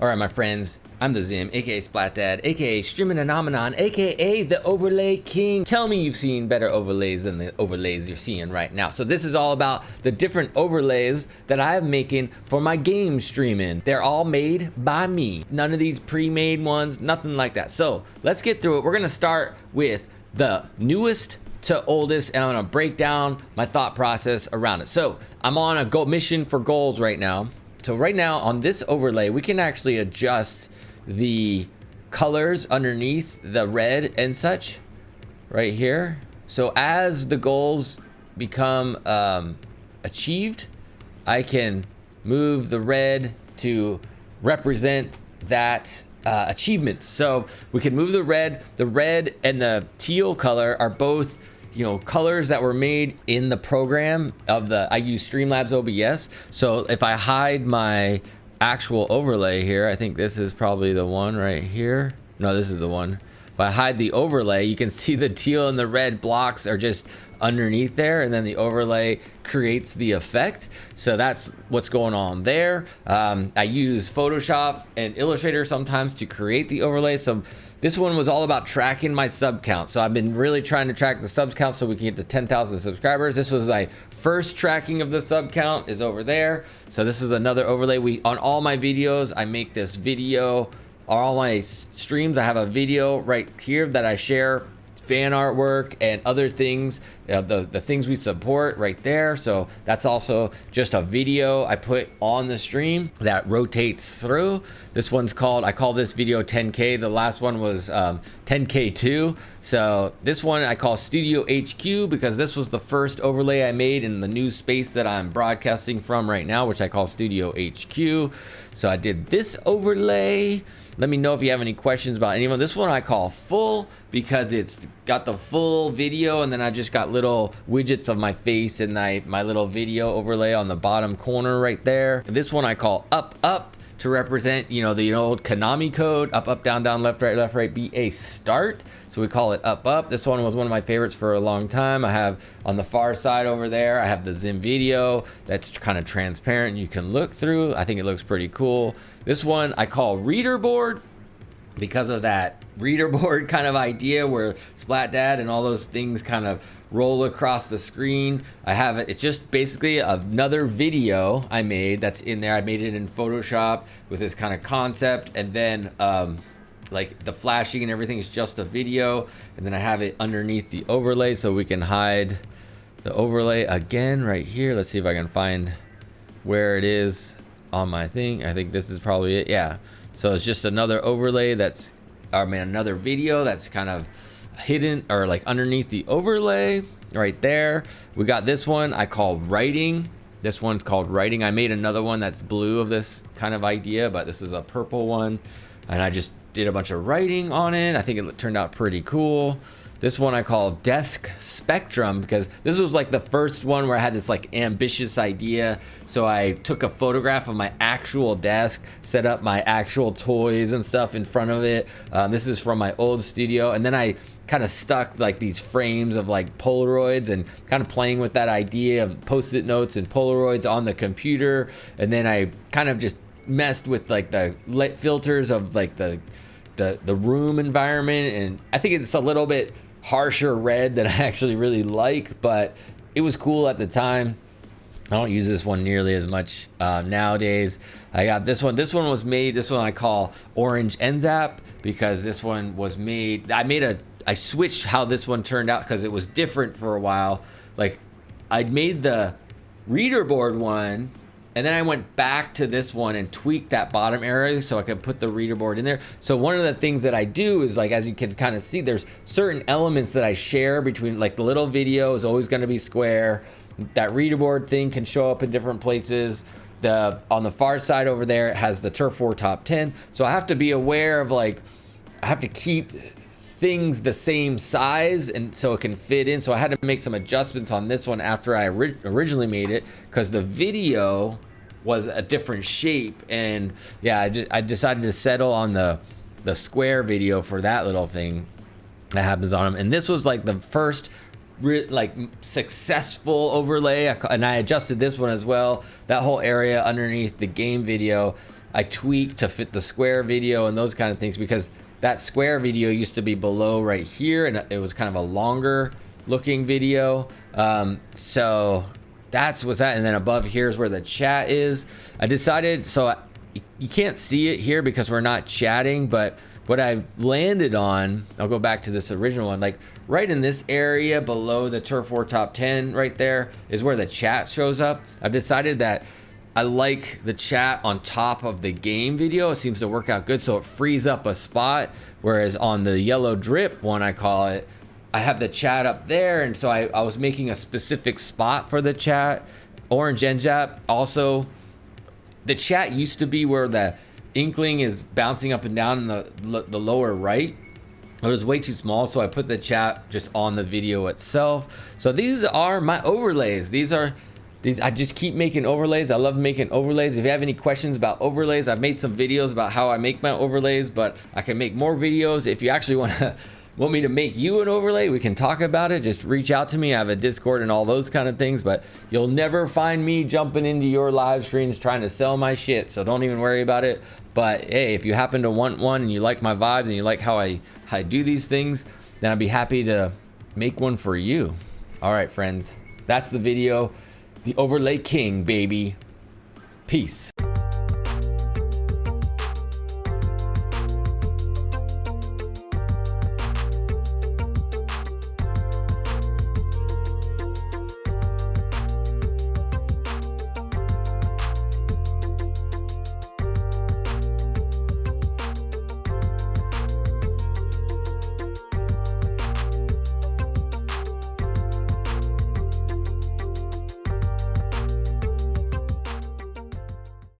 All right, my friends, I'm the Zim, aka Splatdad, aka Streaming Phenomenon, aka the Overlay King. Tell me you've seen better overlays than the overlays you're seeing right now. So this is all about the different overlays that I'm making for my game streaming. They're all made by me. None of these pre-made ones, nothing like that. So let's get through it. We're gonna start with the newest to oldest, and I'm gonna break down my thought process around it. So I'm on a mission for goals right now. So right now on this overlay, we can actually adjust the colors underneath the red and such right here. So as the goals become achieved, I can move the red to represent that achievements. So we can move the red and the teal color are both, you know, colors that were made in the program of I use Streamlabs OBS. So if I hide my actual overlay here, I think this is probably the one right here. No, this is the one. If I hide the overlay, you can see the teal and the red blocks are just underneath there, and then the overlay creates the effect. So that's what's going on there. I use Photoshop and Illustrator sometimes to create the overlay. So this one was all about tracking my sub count. So I've been really trying to track the sub count so we can get to 10,000 subscribers. This was my first tracking of the sub count is over there. So this is another overlay. On all my videos, I make this video. All my streams, I have a video right here that I share fan artwork and other things, the things we support right there. So that's also just a video I put on the stream that rotates through. This one's called, I call this video 10K. The last one was 10K2. So this one I call Studio HQ because this was the first overlay I made in the new space that I'm broadcasting from right now, which I call Studio HQ. So I did this overlay. Let me know if you have any questions about any of them. This one I call full because it's got the full video, and then I just got little widgets of my face and my little video overlay on the bottom corner right there. This one I call up to represent, you know, the old Konami code, up, down, left, right, be a start. So we call it up. This one was one of my favorites for a long time. I have on the far side over there, I have the ZimVideo that's kind of transparent. You can look through. I think it looks pretty cool. This one I call reader board because of that reader board kind of idea where Splatdad and all those things kind of roll across the screen. I have it. It's just basically another video I made that's in there. I made it in Photoshop with this kind of concept, and then like the flashing and everything is just a video, and then I have it underneath the overlay so we can hide the overlay again right here. Let's see if I can find where it is on my thing. I think this is probably it. Yeah. So it's just another overlay another video that's kind of hidden or like underneath the overlay right there. We got this one I call writing. This one's called writing. I made another one that's blue of this kind of idea, but this is a purple one, and I just did a bunch of writing on it. I think it turned out pretty cool. This one I call desk spectrum because this was like the first one where I had this like ambitious idea. So I took a photograph of my actual desk, set up my actual toys and stuff in front of it. This is from my old studio. And then I kind of stuck like these frames of like Polaroids and kind of playing with that idea of Post-it notes and Polaroids on the computer. And then I kind of just messed with like the lit filters of like the room environment. And I think it's a little bit harsher red that I actually really like, but it was cool at the time. I don't use this one nearly as much nowadays. I got this one. This one was made, this one I call Orange NZAP because this one was made, I switched how this one turned out because it was different for a while. Like I'd made the reader board one, and then I went back to this one and tweaked that bottom area so I could put the reader board in there. So one of the things that I do is, like, as you can kind of see, there's certain elements that I share between, like the little video is always gonna be square. That reader board thing can show up in different places. On the far side over there, it has the Turf War Top 10. So I have to be aware of, like, I have to keep things the same size and so it can fit in. So I had to make some adjustments on this one after I originally made it because the video was a different shape. And yeah, I decided to settle on the square video for that little thing that happens on them. And this was like the first like successful overlay, and I adjusted this one as well. That whole area underneath the game video, I tweaked to fit the square video and those kind of things, because that square video used to be below right here, and it was kind of a longer looking video. So that's what's that. And then above here is where the chat is. I decided, so you can't see it here because we're not chatting, but what I landed on, I'll go back to this original one, like right in this area below the Turf War Top 10 right there is where the chat shows up. I've decided that I like the chat on top of the game video. It seems to work out good, so it frees up a spot, whereas on the yellow drip one, I call it, I have the chat up there, and so I was making a specific spot for the chat. Orange NJAP, also, the chat used to be where the inkling is bouncing up and down in the lower right. It was way too small, so I put the chat just on the video itself. So these are my overlays. These I just keep making overlays. I love making overlays. If you have any questions about overlays, I've made some videos about how I make my overlays, but I can make more videos. If you actually want me to make you an overlay, we can talk about it. Just reach out to me. I have a Discord and all those kind of things, but you'll never find me jumping into your live streams trying to sell my shit, so don't even worry about it. But hey, if you happen to want one and you like my vibes and you like how I do these things, then I'd be happy to make one for you. All right, friends, that's the video. The Overlay King, baby. Peace.